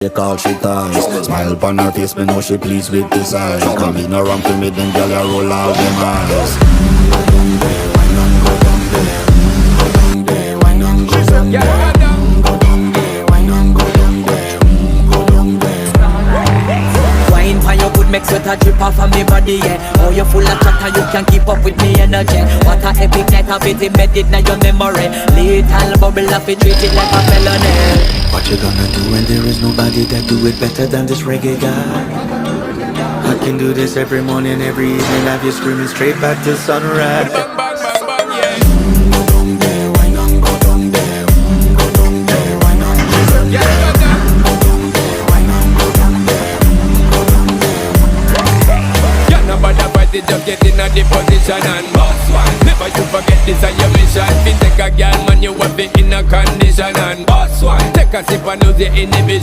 They call she ties. Smile upon her face, me know she pleased with this eyes. Come in around to me, then girl, you roll out them eyes. Go down there, why not go down there? Go down there, why not go down there? Go down there, why not go down there? Go down there. Wine for your good, make sweat a drip off of me body, yeah. Oh, you full of chatter, you can keep up with me energy. What a epic night of it embedded in your memory. Little bubble of it, treat it like a felony. What you gonna do when there is nobody that do it better than this reggae guy? I can do this every morning, every evening, have you screaming straight back to sunrise. Go down there, why not go down there? Go down there, why not go down there? Go down there, why not go down there? Go down there. Yeah, nobody fight it, just get in a the position and boss one. Never you forget this is your mission. Fi take a girl, man, you have it in a condition and boss one. Take a sip and lose your inhibition.